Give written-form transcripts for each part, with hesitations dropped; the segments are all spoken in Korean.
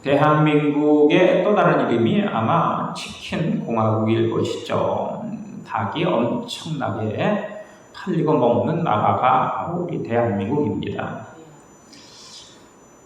대한민국의 또 다른 이름이 아마 치킨 공화국일 것이죠. 닭이 엄청나게 팔리고 먹는 나라가 바로 우리 대한민국입니다.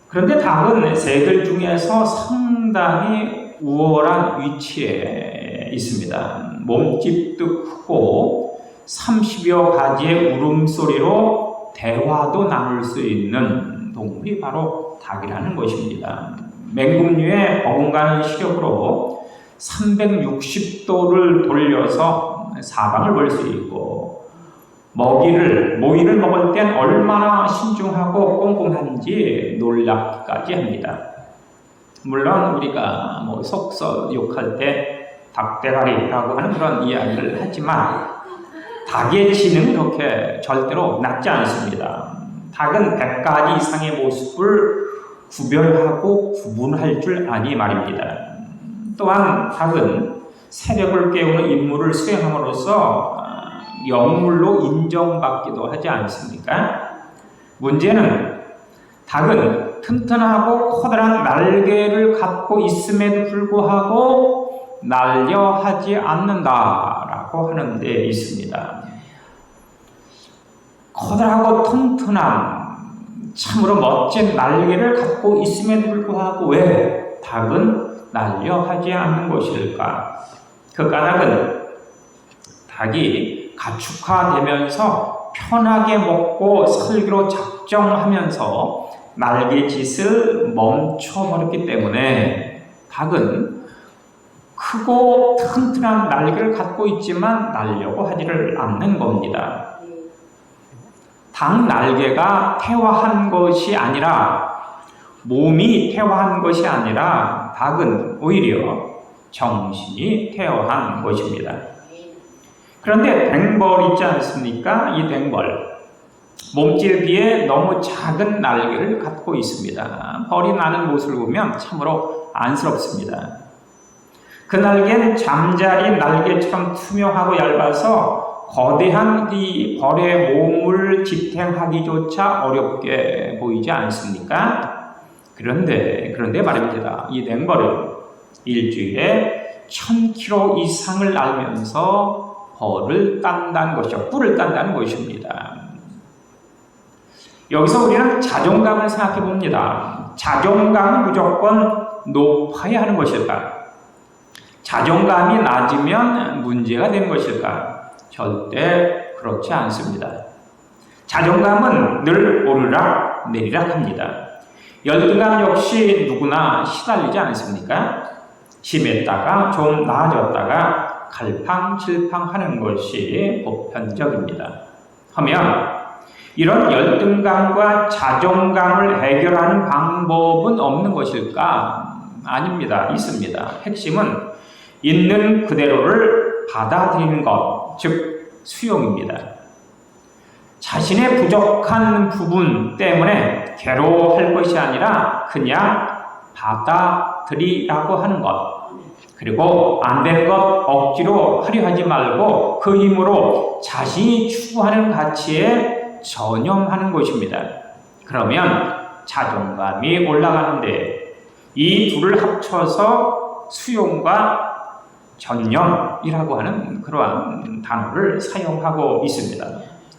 그런데 닭은 새들 중에서 상당히 우월한 위치에 있습니다. 몸집도 크고 30여 가지의 울음소리로 대화도 나눌 수 있는 동물이 바로 닭이라는 것입니다. 맹금류의 버금가는 시력으로 360도를 돌려서 사방을 볼 수 있고 모이를 먹을 땐 얼마나 신중하고 꼼꼼한지 놀랍기까지 합니다. 물론 우리가 속설욕할 때 닭대가리라고 하는 그런 이야기를 하지만 닭의 지는 그렇게 절대로 낮지 않습니다. 닭은 100가지 이상의 모습을 구별하고 구분할 줄 아니 말입니다. 또한 닭은 새벽을 깨우는 임무를 수행함으로써 영물로 인정받기도 하지 않습니까? 문제는 닭은 튼튼하고 커다란 날개를 갖고 있음에도 불구하고 날려하지 않는다라고 하는 데 있습니다. 커다랗고 튼튼한 참으로 멋진 날개를 갖고 있음에도 불구하고 왜 닭은 날려하지 않는 것일까? 그 까닭은 닭이 가축화되면서 편하게 먹고 살기로 작정하면서 날개짓을 멈춰버렸기 때문에 닭은 크고 튼튼한 날개를 갖고 있지만 날려고 하지를 않는 겁니다. 닭 날개가 퇴화한 것이 아니라 몸이 퇴화한 것이 아니라 닭은 오히려 정신이 퇴화한 것입니다. 그런데 댕벌 있지 않습니까? 이 댕벌 몸집에 비해 너무 작은 날개를 갖고 있습니다. 벌이 나는 모습을 보면 참으로 안쓰럽습니다. 그 날개는 잠자리 날개처럼 투명하고 얇아서 거대한 이 벌의 몸을 지탱하기조차 어렵게 보이지 않습니까? 그런데 말입니다. 이 댕벌은 일주일에 1000km 이상을 날면서 벌을 딴다는 것이죠. 꿀을 딴다는 것입니다. 여기서 우리는 자존감을 생각해 봅니다. 자존감은 무조건 높아야 하는 것일까? 자존감이 낮으면 문제가 되는 것일까? 절대 그렇지 않습니다. 자존감은 늘 오르락 내리락 합니다. 열등감 역시 누구나 시달리지 않습니까? 심했다가 좀 나아졌다가 갈팡질팡하는 것이 보편적입니다. 하면 이런 열등감과 자존감을 해결하는 방법은 없는 것일까? 아닙니다. 있습니다. 핵심은 있는 그대로를 받아들이는 것, 즉 수용입니다. 자신의 부족한 부분 때문에 괴로워할 것이 아니라 그냥 받아들이라고 하는 것. 그리고 안 되는 것 억지로 하려 하지 말고 그 힘으로 자신이 추구하는 가치에 전념하는 것입니다. 그러면 자존감이 올라가는데 이 둘을 합쳐서 수용과 전념이라고 하는 그러한 단어를 사용하고 있습니다.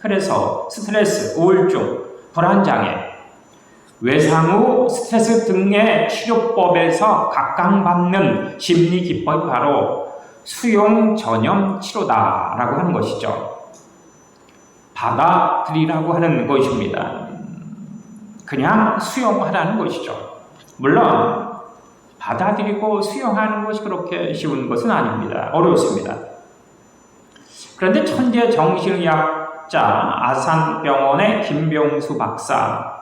그래서 스트레스, 우울증, 불안장애, 외상후 스트레스 등의 치료법에서 각광받는 심리 기법이 바로 수용 전념 치료다라고 하는 것이죠. 받아들이라고 하는 것입니다. 그냥 수용하라는 것이죠. 물론 받아들이고 수용하는 것이 그렇게 쉬운 것은 아닙니다. 어렵습니다. 그런데 천재 정신의학자 아산병원의 김병수 박사,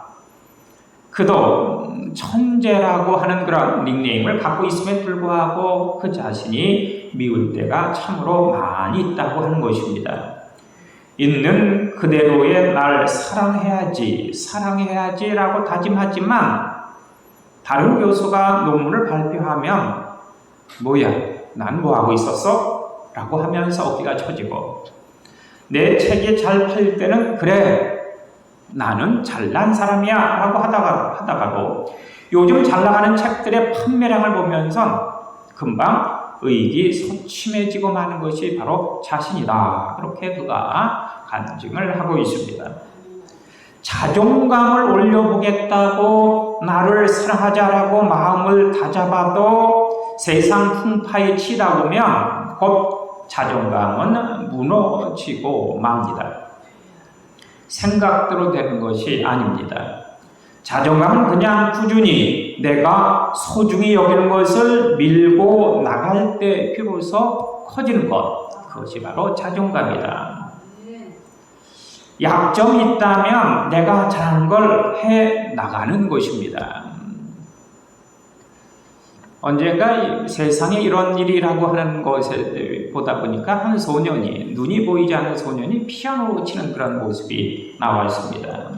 그도 천재라고 하는 그런 닉네임을 갖고 있음에 불구하고 그 자신이 미울 때가 참으로 많이 있다고 하는 것입니다. 있는 그대로의 날 사랑해야지라고 다짐하지만 다른 교수가 논문을 발표하면 뭐야, 난 뭐하고 있었어? 라고 하면서 어깨가 처지고 내 책이 잘 팔릴 때는 그래, 나는 잘난 사람이야 라고 하다가도 요즘 잘 나가는 책들의 판매량을 보면서 금방 의기소침해지고 마는 것이 바로 자신이다. 그렇게 그가 간증을 하고 있습니다. 자존감을 올려보겠다고 나를 사랑하자라고 마음을 다잡아도 세상 풍파에 치다 보면 곧 자존감은 무너지고 맙니다. 생각대로 되는 것이 아닙니다. 자존감은 그냥 꾸준히 내가 소중히 여기는 것을 밀고 나갈 때 비로소 커지는 것, 그것이 바로 자존감이다. 약점이 있다면 내가 잘하는 걸 해 나가는 것입니다. 언젠가 세상에 이런 일이라고 하는 것에 보다 보니까 한 소년이, 눈이 보이지 않는 소년이 피아노 치는 그런 모습이 나왔습니다.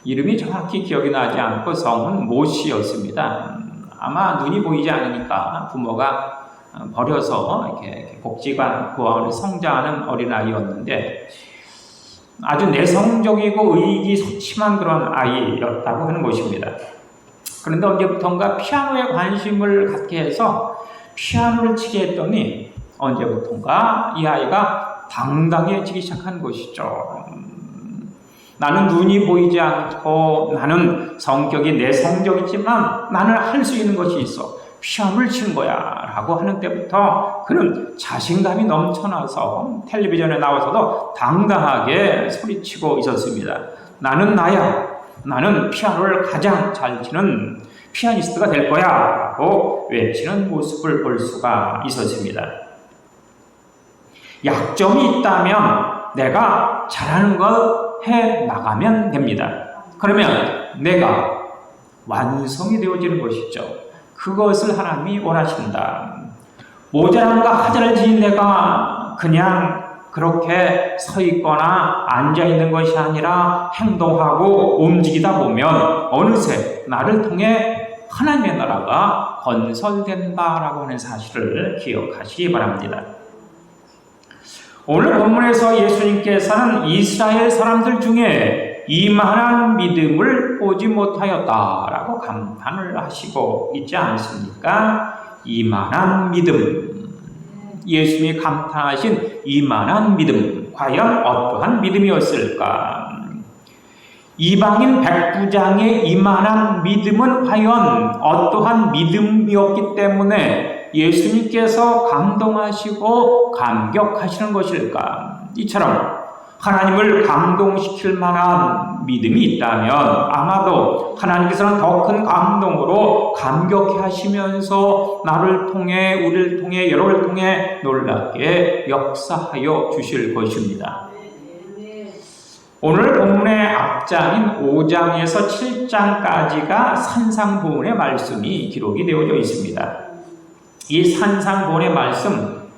이름이 정확히 기억이 나지 않고 성은 모씨였습니다. 아마 눈이 보이지 않으니까 부모가 버려서 이렇게 복지관 고아원에 성장하는 어린아이였는데 아주 내성적이고 의기소침한 그런 아이였다고 하는 것입니다. 그런데 언제부턴가 피아노에 관심을 갖게 해서 피아노를 치게 했더니 언제부턴가 이 아이가 당당해지기 시작한 것이죠. 나는 눈이 보이지 않고 나는 성격이 내성적이지만 나는 할 수 있는 것이 있어. 피아노를 치는 거야 라고 하는 때부터 그는 자신감이 넘쳐나서 텔레비전에 나와서도 당당하게 소리치고 있었습니다. 나는 나야. 나는 피아노를 가장 잘 치는 피아니스트가 될 거야 라고 외치는 모습을 볼 수가 있었습니다. 약점이 있다면 내가 잘하는 걸 해 나가면 됩니다. 그러면 내가 완성이 되어지는 것이죠. 그것을 하나님이 원하신다. 모자란가 하자를 지닌 내가 그냥 그렇게 서 있거나 앉아 있는 것이 아니라 행동하고 움직이다 보면 어느새 나를 통해 하나님의 나라가 건설된다라고 하는 사실을 기억하시기 바랍니다. 오늘 본문에서 예수님께서는 이스라엘 사람들 중에 이만한 믿음을 보지 못하였다라고 감탄을 하시고 있지 않습니까? 이만한 믿음. 예수님이 감탄하신 이만한 믿음. 과연 어떠한 믿음이었을까? 이방인 백부장의 이만한 믿음은 과연 어떠한 믿음이었기 때문에 예수님께서 감동하시고 감격하시는 것일까? 이처럼 하나님을 감동시킬 만한 믿음이 있다면 아마도 하나님께서는 더 큰 감동으로 감격해 하시면서 나를 통해 우리를 통해 여러분을 통해 놀랍게 역사하여 주실 것입니다. 오늘 본문의 앞장인 5장에서 7장까지가 산상보훈의 말씀이 기록이 되어져 있습니다. 이 산상보훈의 말씀,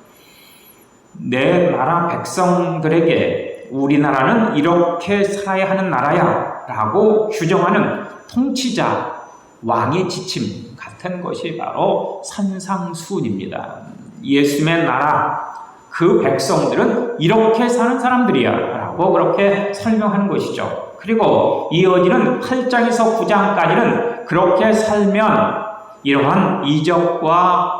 내 나라 백성들에게 우리나라는 이렇게 살아야 하는 나라야 라고 규정하는 통치자, 왕의 지침 같은 것이 바로 산상수훈입니다. 예수님의 나라, 그 백성들은 이렇게 사는 사람들이야 라고 그렇게 설명하는 것이죠. 그리고 이어지는 8장에서 9장까지는 그렇게 살면 이러한 이적과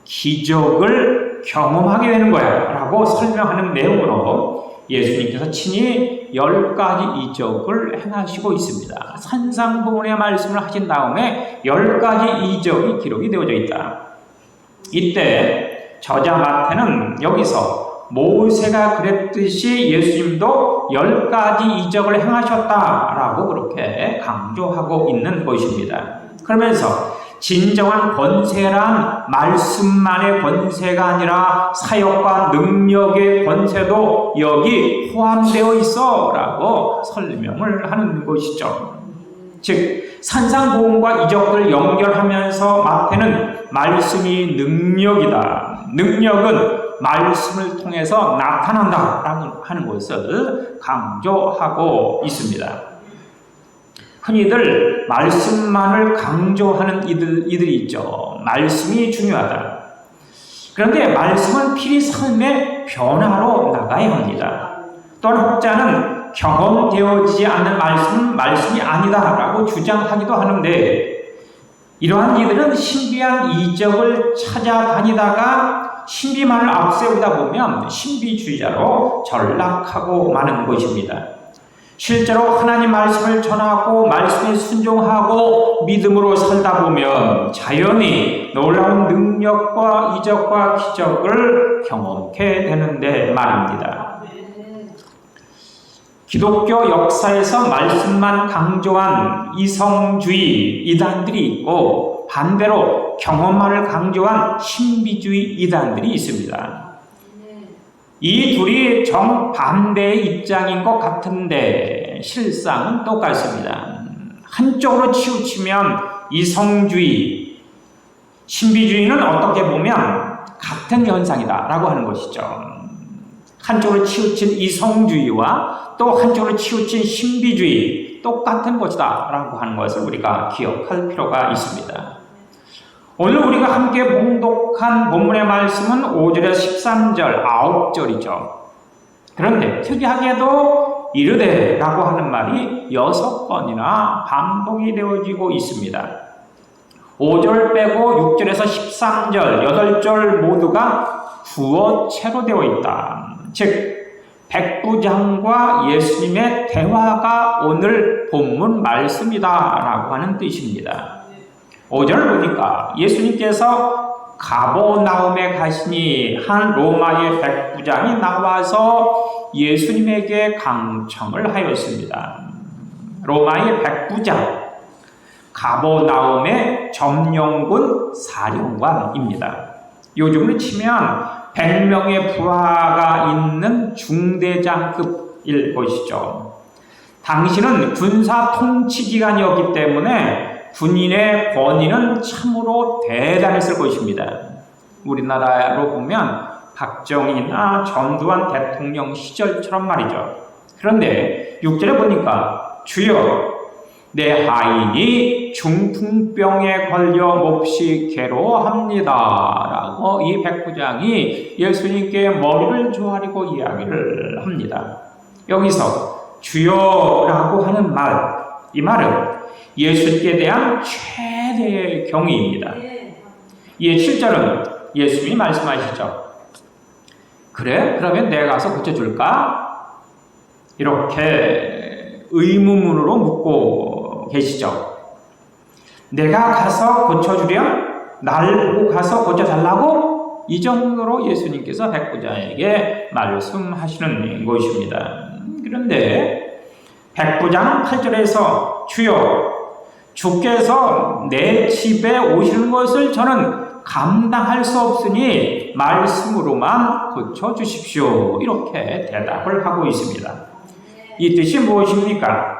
기적을 경험하게 되는 거야 라고 설명하는 내용으로 예수님께서 친히 10가지 이적을 행하시고 있습니다. 산상보훈의 말씀을 하신 다음에 10가지 이적이 기록이 되어져 있다. 이때 저자 마태는 여기서 모세가 그랬듯이 예수님도 10가지 이적을 행하셨다라고 그렇게 강조하고 있는 것입니다. 그러면서 진정한 권세란 말씀만의 권세가 아니라 사역과 능력의 권세도 여기 포함되어 있어 라고 설명을 하는 것이죠. 즉 산상보훈과 이적을 연결하면서 마태는 말씀이 능력이다. 능력은 말씀을 통해서 나타난다 하는 것을 강조하고 있습니다. 흔히들 말씀만을 강조하는 이들이 있죠. 말씀이 중요하다. 그런데 말씀은 필히 삶의 변화로 나가야 합니다. 또한 혹자는 경험되어지지 않는 말씀은 말씀이 아니다라고 주장하기도 하는데, 이러한 이들은 신비한 이적을 찾아다니다가 신비만을 앞세우다 보면 신비주의자로 전락하고 마는 것입니다. 실제로 하나님 말씀을 전하고 말씀에 순종하고 믿음으로 살다 보면 자연히 놀라운 능력과 이적과 기적을 경험케 되는데 말입니다. 기독교 역사에서 말씀만 강조한 이성주의 이단들이 있고, 반대로 경험만을 강조한 신비주의 이단들이 있습니다. 이 둘이 정반대의 입장인 것 같은데 실상은 똑같습니다. 한쪽으로 치우치면 이성주의, 신비주의는 어떻게 보면 같은 현상이다라고 하는 것이죠. 한쪽으로 치우친 이성주의와 또 한쪽으로 치우친 신비주의, 똑같은 것이다라고 하는 것을 우리가 기억할 필요가 있습니다. 오늘 우리가 함께 봉독한 본문의 말씀은 5절에서 13절, 9절이죠. 그런데 특이하게도 이르되라고 하는 말이 6번이나 반복이 되어지고 있습니다. 5절 빼고 6절에서 13절, 8절 모두가 구어체로 되어 있다. 즉, 백부장과 예수님의 대화가 오늘 본문 말씀이다라고 하는 뜻입니다. 5절 보니까 예수님께서 가버나움에 가시니 한 로마의 백부장이 나와서 예수님에게 강청을 하였습니다. 로마의 백부장, 가버나움의 점령군 사령관입니다. 요즘으로 치면 100명의 부하가 있는 중대장급일 것이죠. 당시는 군사 통치 기간이었기 때문에 군인의 권위는 참으로 대단했을 것입니다. 우리나라로 보면 박정희나 전두환 대통령 시절처럼 말이죠. 그런데 6절에 보니까 주여 내 하인이 중풍병에 걸려 몹시 괴로워합니다 라고 이 백부장이 예수님께 머리를 조아리고 이야기를 합니다. 여기서 주여라고 하는 말, 이 말은 예수께 대한 최대의 경의입니다. 이 7절은 예수님이 말씀하시죠. 그래? 그러면 내가 가서 고쳐줄까? 이렇게 의문문으로 묻고 계시죠. 내가 가서 고쳐주렴? 나를 보고 가서 고쳐달라고? 이 정도로 예수님께서 백부장에게 말씀하시는 것입니다. 그런데 백부장 8절에서 주여 주께서 내 집에 오시는 것을 저는 감당할 수 없으니 말씀으로만 고쳐주십시오. 이렇게 대답을 하고 있습니다. 이 뜻이 무엇입니까?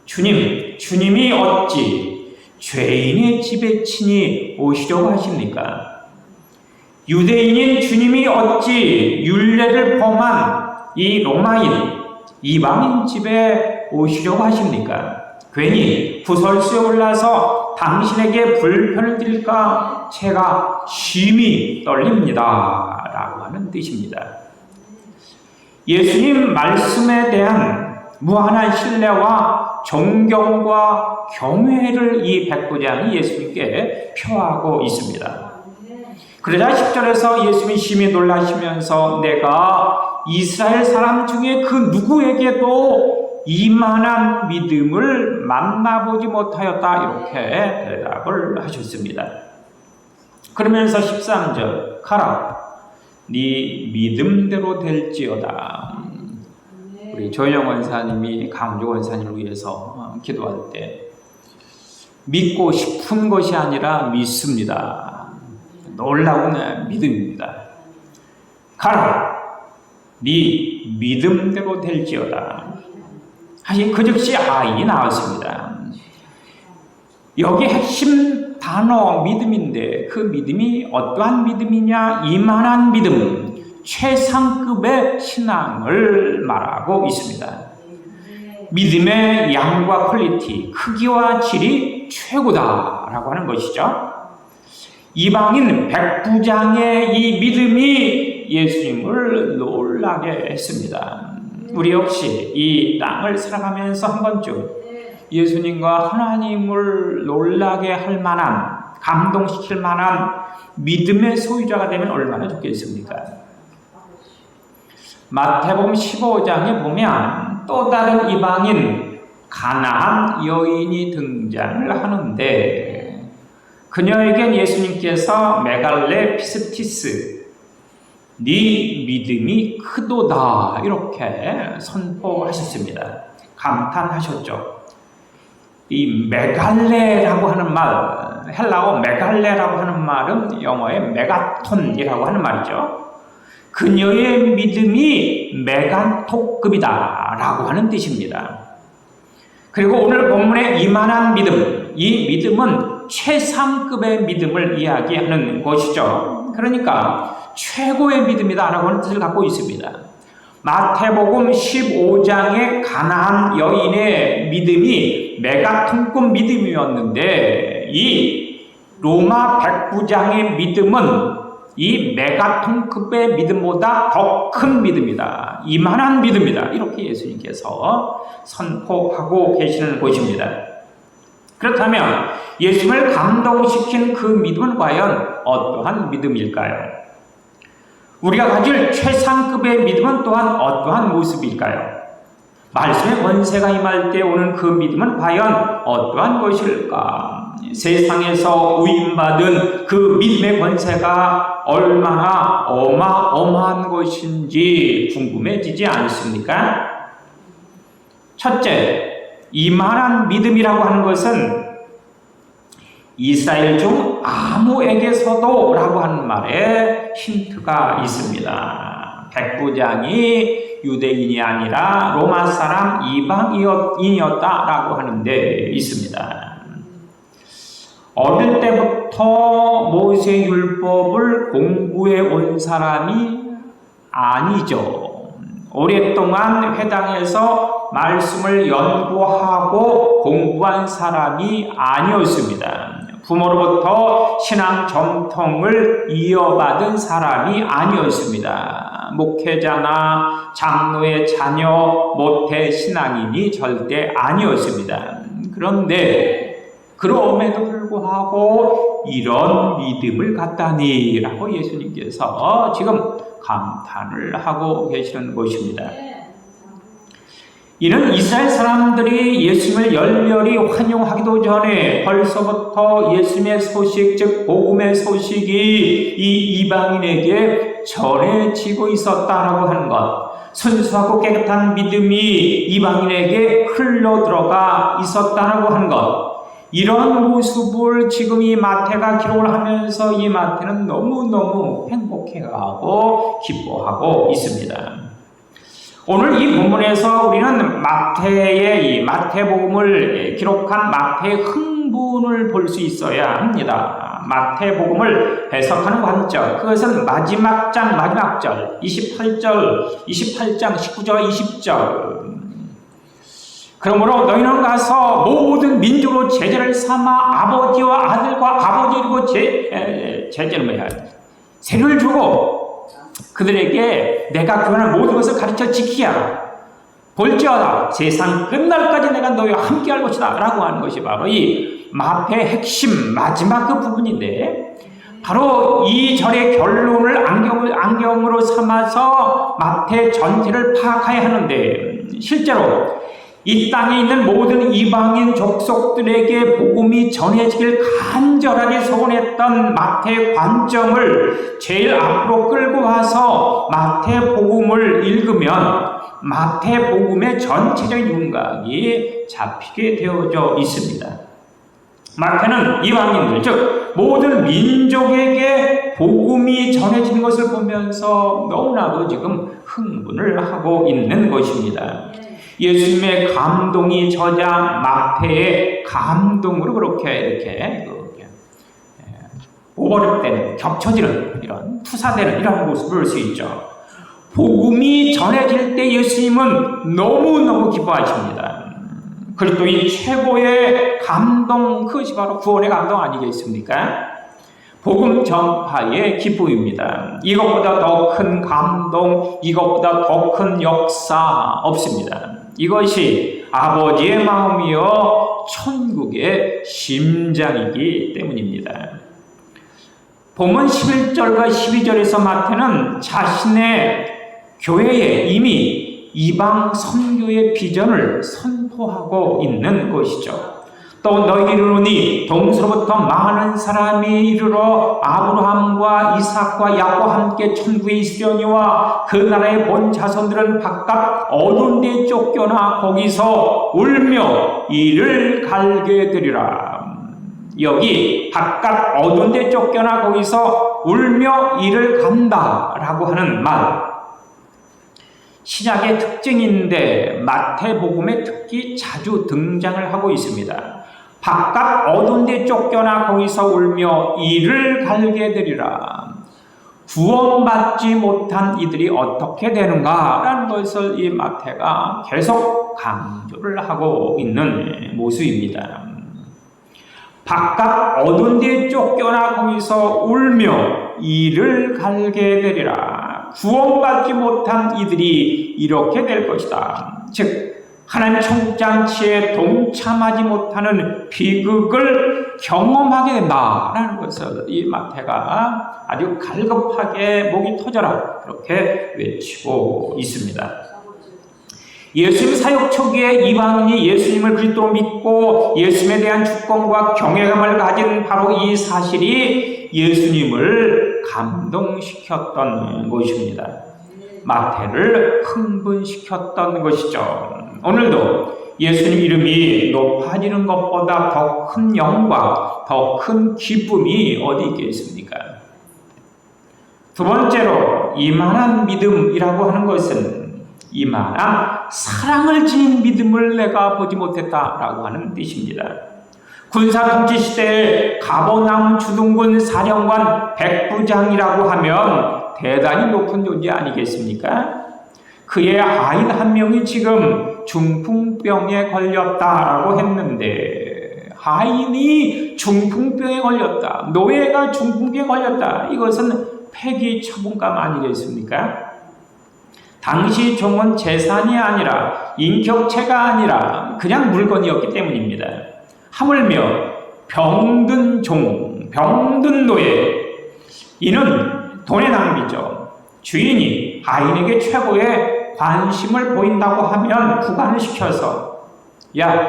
주님이 어찌 죄인의 집에 친히 오시려고 하십니까? 유대인인 주님이 어찌 율례를 범한 이 로마인, 이방인 집에 오시려고 하십니까? 괜히 구설수에 올라서 당신에게 불편을 드릴까 제가 심히 떨립니다 라고 하는 뜻입니다. 예수님 말씀에 대한 무한한 신뢰와 존경과 경외를 이 백부장이 예수님께 표하고 있습니다. 그러자 10절에서 예수님이 심히 놀라시면서 내가 이스라엘 사람 중에 그 누구에게도 이만한 믿음을 만나보지 못하였다 이렇게 대답을 하셨습니다. 그러면서 13절 가라 네 믿음대로 될지어다. 우리 조영 원사님이 강조 원사님을 위해서 기도할 때 믿고 싶은 것이 아니라 믿습니다. 놀라운 믿음입니다. 가라 네 믿음대로 될지어다. 사실 그 즉시 아이 나왔습니다. 여기 핵심 단어 믿음인데 그 믿음이 어떠한 믿음이냐? 이만한 믿음, 최상급의 신앙을 말하고 있습니다. 믿음의 양과 퀄리티, 크기와 질이 최고다라고 하는 것이죠. 이방인 백부장의 이 믿음이 예수님을 놀라게 했습니다. 우리 역시 이 땅을 살아가면서 한 번쯤 예수님과 하나님을 놀라게 할 만한, 감동시킬 만한 믿음의 소유자가 되면 얼마나 좋겠습니까? 마태복음 15장에 보면 또 다른 이방인 가나안 여인이 등장을 하는데, 그녀에겐 예수님께서 메갈레 피스티스, 네 믿음이 크도다, 이렇게 선포하셨습니다. 감탄하셨죠. 이 메갈레라고 하는 말, 헬라어 메갈레라고 하는 말은 영어의 메가톤이라고 하는 말이죠. 그녀의 믿음이 메가토급이다 라고 하는 뜻입니다. 그리고 오늘 본문의 이만한 믿음, 이 믿음은 최상급의 믿음을 이야기하는 것이죠. 그러니까 최고의 믿음이다 라고 하는 뜻을 갖고 있습니다. 마태복음 15장의 가나안 여인의 믿음이 메가톤급 믿음이었는데, 이 로마 백부장의 믿음은 이 메가톤급의 믿음보다 더 큰 믿음이다, 이만한 믿음이다, 이렇게 예수님께서 선포하고 계시는 것입니다. 그렇다면 예수님을 감동시킨 그 믿음은 과연 어떠한 믿음일까요? 우리가 가질 최상급의 믿음은 또한 어떠한 모습일까요? 말씀의 권세가 임할 때 오는 그 믿음은 과연 어떠한 것일까? 세상에서 위임받은 그 믿음의 권세가 얼마나 어마어마한 것인지 궁금해지지 않습니까? 첫째, 이만한 믿음이라고 하는 것은 이스라엘 중 아무에게서도 라고 하는 말에 힌트가 있습니다. 백부장이 유대인이 아니라 로마 사람 이방인이었다라고 하는 데 있습니다. 어릴 때부터 모세 율법을 공부해 온 사람이 아니죠. 오랫동안 회당에서 말씀을 연구하고 공부한 사람이 아니었습니다. 부모로부터 신앙 전통을 이어받은 사람이 아니었습니다. 목회자나 장로의 자녀, 모태 신앙인이 절대 아니었습니다. 그런데 그럼에도 불구하고 이런 믿음을 갖다니 라고 예수님께서 지금 감탄을 하고 계시는 것입니다. 이는 이스라엘 사람들이 예수님을 열렬히 환영하기도 전에 벌써부터 예수님의 소식, 즉 복음의 소식이 이 이방인에게 전해지고 있었다라고 하는 것, 순수하고 깨끗한 믿음이 이방인에게 흘러들어가 있었다라고 하는 것, 이런 모습을 지금 이 마태가 기록을 하면서 이 마태는 너무너무 행복해하고 기뻐하고 있습니다. 오늘 이 본문에서 우리는 마태의 이 마태복음을 기록한 마태의 흥분을 볼 수 있어야 합니다. 마태복음을 해석하는 관점, 그것은 마지막 장 마지막 절 28장 19절 20절. 그러므로 너희는 가서 모든 민족으로 제자를 삼아 아버지와 아들과 아버지 그리고 제자는 뭐야? 세를 주고 그들에게 내가 그러한 모든 것을 가르쳐 지키게 하라. 볼지어다 세상 끝날까지 내가 너희와 함께 할 것이다 라고 하는 것이 바로 이 마태의 핵심 마지막 그 부분인데, 바로 이 절의 결론을 안경으로 삼아서 마태 전체를 파악해야 하는데, 실제로 이 땅에 있는 모든 이방인 족속들에게 복음이 전해지길 간절하게 소원했던 마태의 관점을 제일 앞으로 끌고 와서 마태복음을 읽으면 마태복음의 전체적인 윤곽이 잡히게 되어져 있습니다. 마태는 이방인들, 즉 모든 민족에게 복음이 전해지는 것을 보면서 너무나도 지금 흥분을 하고 있는 것입니다. 예수님의 감동이 저자 마태의 감동으로 이렇게 오버랩되는, 겹쳐지는, 이런 투사되는 이런 모습을 볼 수 있죠. 복음이 전해질 때 예수님은 너무너무 기뻐하십니다. 그리고 또 이 최고의 감동, 그것이 바로 구원의 감동 아니겠습니까? 복음 전파의 기쁨입니다. 이것보다 더 큰 감동, 이것보다 더 큰 역사 없습니다. 이것이 아버지의 마음이요 천국의 심장이기 때문입니다. 본문 11절과 12절에서 마태는 자신의 교회에 이미 이방 선교의 비전을 선포하고 있는 것이죠. 또 너희가 이르노니 동서로부터 많은 사람이 이르러 아브라함과 이삭과 야곱과 함께 천국에 있으려니와 그 나라의 본 자손들은 바깥 어두운 데 쫓겨나 거기서 울며 이를 갈게 되리라. 여기 바깥 어두운 데 쫓겨나 거기서 울며 이를 간다라고 하는 말, 신약의 특징인데 마태복음에 특히 자주 등장을 하고 있습니다. 바깥 어두운 데 쫓겨나 거기서 울며 이를 갈게 되리라. 구원받지 못한 이들이 어떻게 되는가라는 것을 이 마태가 계속 강조를 하고 있는 모습입니다. 바깥 어두운 데 쫓겨나 거기서 울며 이를 갈게 되리라. 구원받지 못한 이들이 이렇게 될 것이다. 즉 하나님 천국잔치에 동참하지 못하는 비극을 경험하게 된다라는 것을 이 마태가 아주 갈급하게 목이 터져라 그렇게 외치고 있습니다. 예수님 사역 초기에 이방인이 예수님을 그리스도로 믿고 예수님에 대한 주권과 경외감을 가진 바로 이 사실이 예수님을 감동시켰던 것입니다. 마태를 흥분시켰던 것이죠. 오늘도 예수님 이름이 높아지는 것보다 더 큰 영광, 더 큰 기쁨이 어디 있겠습니까? 두 번째로 이만한 믿음이라고 하는 것은 이만한 사랑을 지닌 믿음을 내가 보지 못했다라고 하는 뜻입니다. 군사통치 시대에 가버나움 주둔군 사령관 백부장이라고 하면 대단히 높은 존재 아니겠습니까? 그의 아인 한 명이 지금 중풍병에 걸렸다라고 했는데, 아인이 중풍병에 걸렸다, 노예가 중풍병에 걸렸다, 이것은 폐기 처분감 아니겠습니까? 당시 종은 재산이 아니라 인격체가 아니라 그냥 물건이었기 때문입니다. 하물며 병든 종, 병든 노예, 이는 돈의 낭비죠. 주인이 아인에게 최고의 관심을 보인다고 하면 구간을 시켜서, 야,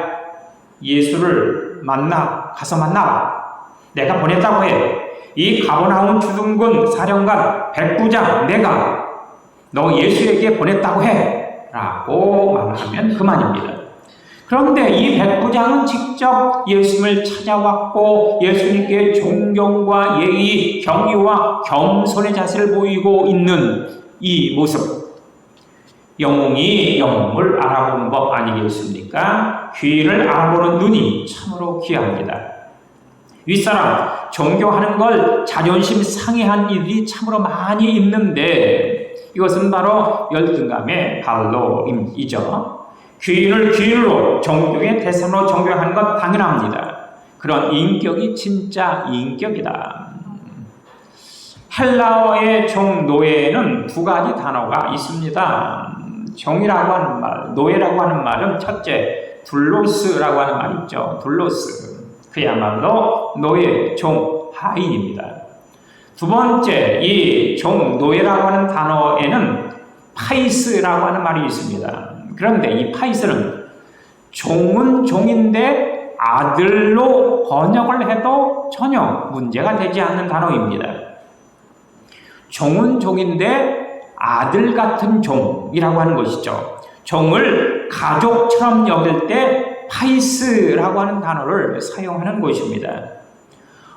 예수를 가서 만나. 내가 보냈다고 해. 이 가버나움 주둔군 사령관 백부장 내가 너 예수에게 보냈다고 해 라고 말하면 그만입니다. 그런데 이 백부장은 직접 예수님을 찾아왔고 예수님께 존경과 예의, 경의와 겸손의 자세를 보이고 있는 이 모습, 영웅이 영웅을 알아보는 법 아니겠습니까? 귀를 알아보는 눈이 참으로 귀합니다. 윗사람, 존경하는 걸 자존심 상해한 일이 참으로 많이 있는데 이것은 바로 열등감의 발로이죠. 귀인을 귀인으로, 존경의 대상으로 존경하는 것 당연합니다. 그런 인격이 진짜 인격이다. 헬라어의 종, 노예에는 두 가지 단어가 있습니다. 종이라고 하는 말, 노예라고 하는 말은 첫째, 둘로스라고 하는 말 있죠. 둘로스. 그야말로 노예, 종, 하인입니다. 두 번째, 이 종, 노예라고 하는 단어에는 파이스라고 하는 말이 있습니다. 그런데 이 파이스는 종은 종인데 아들로 번역을 해도 전혀 문제가 되지 않는 단어입니다. 종은 종인데 아들 같은 종이라고 하는 것이죠. 종을 가족처럼 여길 때 파이스라고 하는 단어를 사용하는 것입니다.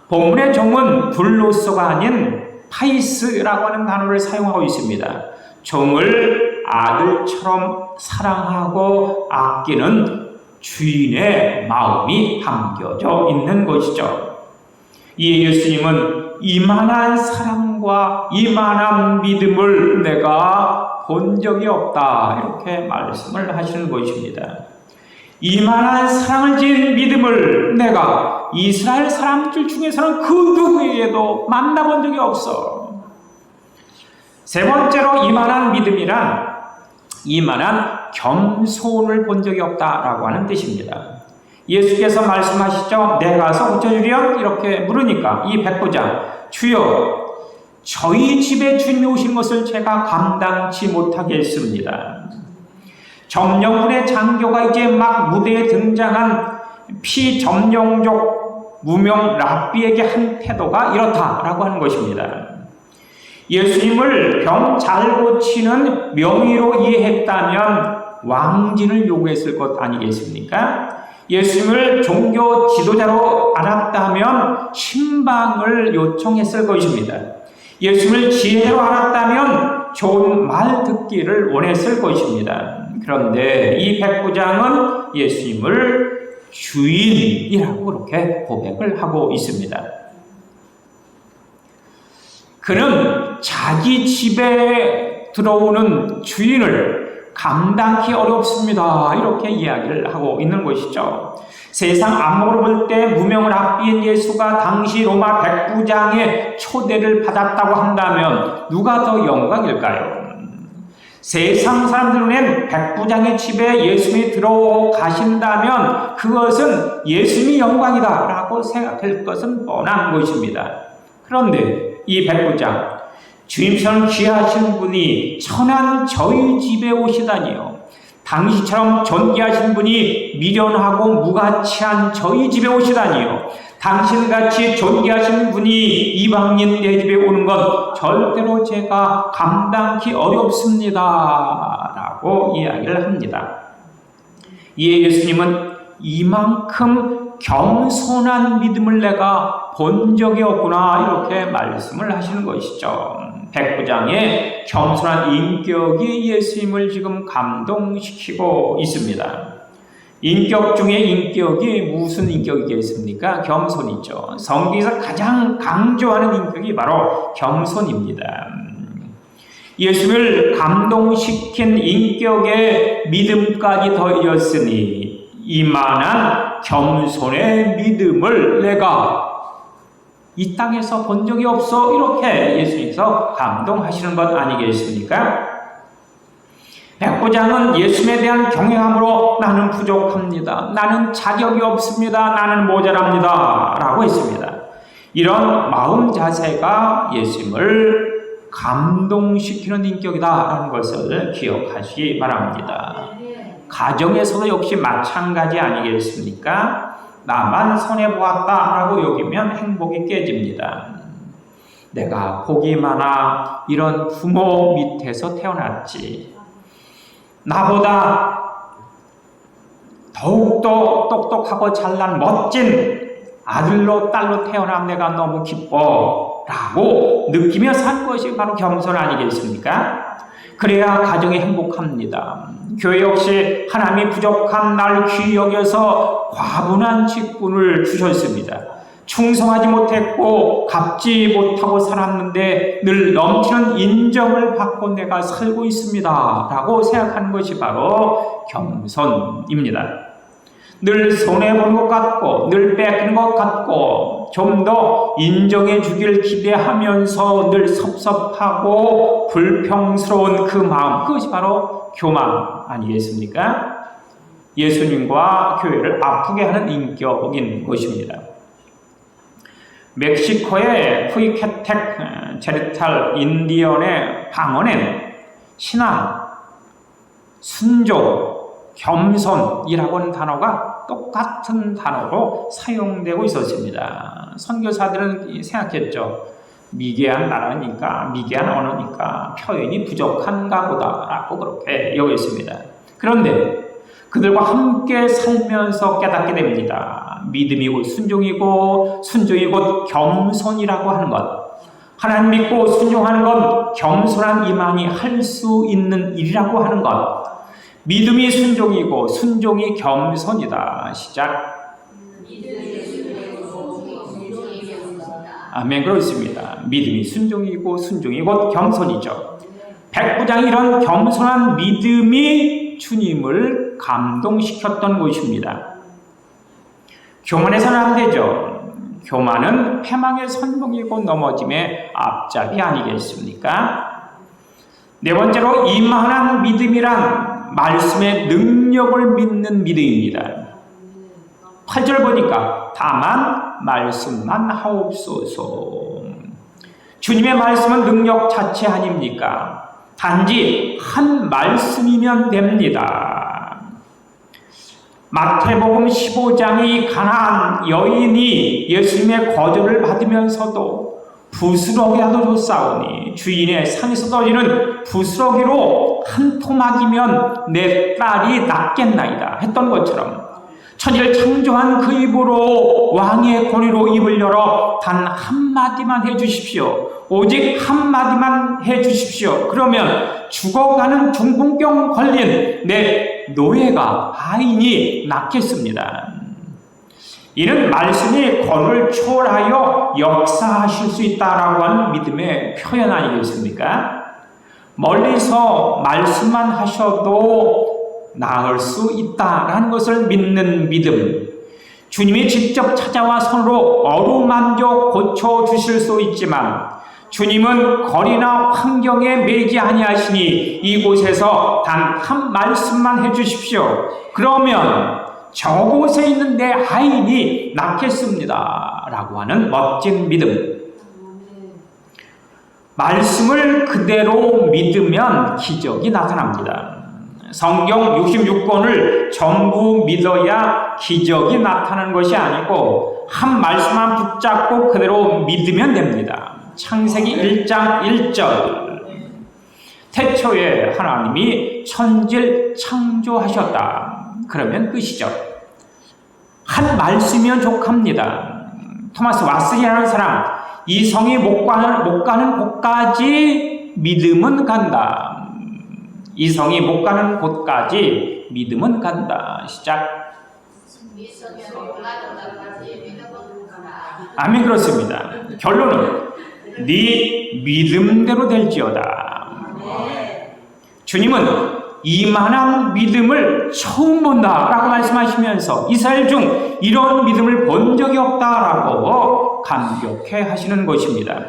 본문의 종은 둘로스가 아닌 파이스라고 하는 단어를 사용하고 있습니다. 종을 아들처럼 사랑하고 아끼는 주인의 마음이 담겨져 있는 것이죠. 이에 예수님은 이만한 사랑과 이만한 믿음을 내가 본 적이 없다, 이렇게 말씀을 하시는 것입니다. 이만한 사랑을 지닌 믿음을 내가 이스라엘 사람들 중에서는 그 누구에게도 만나본 적이 없어. 세 번째로 이만한 믿음이란 이만한 겸손을 본 적이 없다라고 하는 뜻입니다. 예수께서 말씀하시죠. 내 가서 고쳐주렴? 이렇게 물으니까 이 백부장, 주여 저희 집에 주님이 오신 것을 제가 감당치 못하겠습니다. 점령군의 장교가 이제 막 무대에 등장한 피점령족 무명 랍비에게 한 태도가 이렇다라고 하는 것입니다. 예수님을 병 잘 고치는 명의로 이해했다면 왕진을 요구했을 것 아니겠습니까? 예수님을 종교 지도자로 알았다면 신방을 요청했을 것입니다. 예수님을 지혜로 알았다면 좋은 말 듣기를 원했을 것입니다. 그런데 이 백부장은 예수님을 주인이라고 그렇게 고백을 하고 있습니다. 그는 자기 집에 들어오는 주인을 감당하기 어렵습니다. 이렇게 이야기를 하고 있는 것이죠. 세상 안목으로 볼 때 무명을 앞비인 예수가 당시 로마 백부장의 초대를 받았다고 한다면 누가 더 영광일까요? 세상 사람들 눈엔 백부장의 집에 예수님이 들어가신다면 그것은 예수님이 영광이다 라고 생각할 것은 뻔한 것입니다. 그런데 이 백부장, 주님처럼 귀하신 분이 천한 저희 집에 오시다니요. 당시처럼 존귀하신 분이 미련하고 무가치한 저희 집에 오시다니요. 당신같이 존귀하신 분이 이방인 내 집에 오는 것 절대로 제가 감당하기 어렵습니다. 라고 이야기를 합니다. 이에 예수님은 이만큼 겸손한 믿음을 내가 본 적이 없구나 이렇게 말씀을 하시는 것이죠. 백부장의 겸손한 인격이 예수님을 지금 감동시키고 있습니다. 인격 중에 인격이 무슨 인격이겠습니까? 겸손이죠. 성경에서 가장 강조하는 인격이 바로 겸손입니다. 예수를 감동시킨 인격의 믿음까지 더해졌으니 이만한 겸손의 믿음을 내가 이 땅에서 본 적이 없어 이렇게 예수님께서 감동하시는 것 아니겠습니까? 백부장은 예수님에 대한 경외함으로 나는 부족합니다. 나는 자격이 없습니다. 나는 모자랍니다. 라고 했습니다. 이런 마음 자세가 예수님을 감동시키는 인격이다라는 것을 기억하시기 바랍니다. 가정에서도 역시 마찬가지 아니겠습니까? 나만 손해보았다라고 여기면 행복이 깨집니다. 내가 복이 많아 이런 부모 밑에서 태어났지. 나보다 더욱더 똑똑하고 잘난 멋진 아들로 딸로 태어난 내가 너무 기뻐 라고 느끼며 산 것이 바로 겸손 아니겠습니까? 그래야 가정이 행복합니다. 교회 역시 하나님이 부족한 날 귀히 여겨서 과분한 직분을 주셨습니다. 충성하지 못했고 갚지 못하고 살았는데 늘 넘치는 인정을 받고 내가 살고 있습니다 라고 생각하는 것이 바로 겸손입니다. 늘 손해보는 것 같고 늘 뺏기는 것 같고 좀 더 인정해 주길 기대하면서 늘 섭섭하고 불평스러운 그 마음, 그것이 바로 교만 아니겠습니까? 예수님과 교회를 아프게 하는 인격인 것입니다. 멕시코의 푸이케텍 제르탈 인디언의 방언엔 신앙, 순종, 겸손이라고 하는 단어가 똑같은 단어로 사용되고 있었습니다. 선교사들은 생각했죠. 미개한 나라니까, 미개한 언어니까 표현이 부족한가 보다라고 그렇게 여겼습니다. 그런데 그들과 함께 살면서 깨닫게 됩니다. 믿음이 곧 순종이고 순종이 곧 겸손이라고 하는 것. 하나님 믿고 순종하는 것, 겸손한 이만이 할 수 있는 일이라고 하는 것. 믿음이 순종이고 순종이 겸손이다. 시작. 아멘. 그렇습니다. 믿음이 순종이고 순종이 곧 겸손이죠. 백부장이 이런 겸손한 믿음이 주님을 감동시켰던 것입니다. 교만해서는 안 되죠. 교만은 패망의 선봉이고 넘어짐의 앞잡이 아니겠습니까? 네 번째로 이만한 믿음이란 말씀의 능력을 믿는 믿음입니다. 8절 보니까 다만 말씀만 하옵소서. 주님의 말씀은 능력 자체 아닙니까? 단지 한 말씀이면 됩니다. 마태복음 15장의 가나안 여인이 예수님의 거절을 받으면서도 부스러기라도 줬사오니 주인의 상에서 떨리는 부스러기로 한 토막이면 내 딸이 낫겠나이다 했던 것처럼 천지를 창조한 그 입으로 왕의 권위로 입을 열어 단 한마디만 해주십시오. 오직 한마디만 해주십시오. 그러면 죽어가는 중풍병 걸린 내 노예가 아인이 낫겠습니다. 이는 말씀이 권을 초월하여 역사하실 수 있다라고 하는 믿음의 표현 아니겠습니까? 멀리서 말씀만 하셔도 나을 수 있다라는 것을 믿는 믿음. 주님이 직접 찾아와 손으로 어루만져 고쳐주실 수 있지만 주님은 거리나 환경에 매이지 아니하시니 이곳에서 단 한 말씀만 해주십시오. 그러면 저곳에 있는 내 아인이 낫겠습니다 라고 하는 멋진 믿음. 말씀을 그대로 믿으면 기적이 나타납니다. 성경 66권을 전부 믿어야 기적이 나타나는 것이 아니고 한 말씀만 붙잡고 그대로 믿으면 됩니다. 창세기 1장 1절 태초에 하나님이 천지를 창조하셨다. 그러면 끝이죠. 한 말씀이면 족합니다. 토마스 왓슨이라는 사람, 이성이 못 가는 곳까지 믿음은 간다. 이성이 못 가는 곳까지 믿음은 간다. 시작. 아멘. 그렇습니다. 결론은 네 믿음대로 될지어다. 주님은 이만한 믿음을 처음 본다라고 말씀하시면서 이스라엘 중 이런 믿음을 본 적이 없다라고 감격해 하시는 것입니다.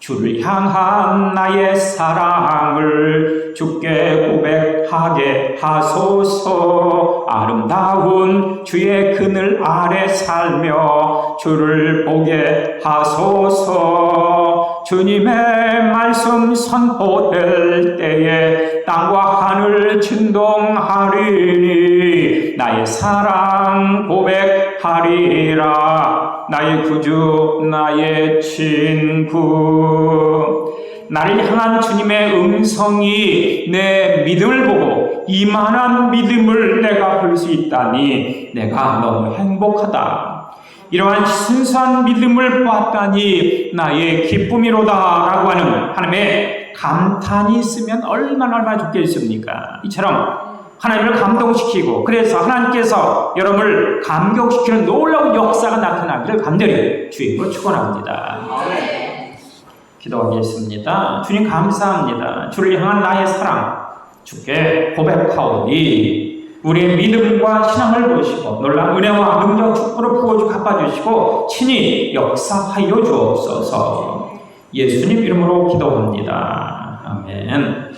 주를 향한 나의 사랑을 주께 고백하게 하소서. 아름다운 주의 그늘 아래 살며 주를 보게 하소서. 주님의 말씀 선포될 때에 땅과 하늘 진동하리니 나의 사랑 고백하리라. 나의 구주 나의 친구. 나를 향한 주님의 음성이 내 믿음을 보고 이만한 믿음을 내가 볼 수 있다니 내가 너무 행복하다. 이러한 순수한 믿음을 보았다니 나의 기쁨이로다 라고 하는 하나님의 감탄이 있으면 얼마나 좋겠습니까? 이처럼 하나님을 감동시키고 그래서 하나님께서 여러분을 감격시키는 놀라운 역사가 나타나기를 간절히 주님으로 축원합니다. 기도하겠습니다. 주님 감사합니다. 주를 향한 나의 사랑 주께 고백하오니 우리의 믿음과 신앙을 보시고 놀라운 은혜와 능력 축복을 부어주고 갚아주시고 친히 역사하여 주옵소서. 예수님 이름으로 기도합니다. 아멘.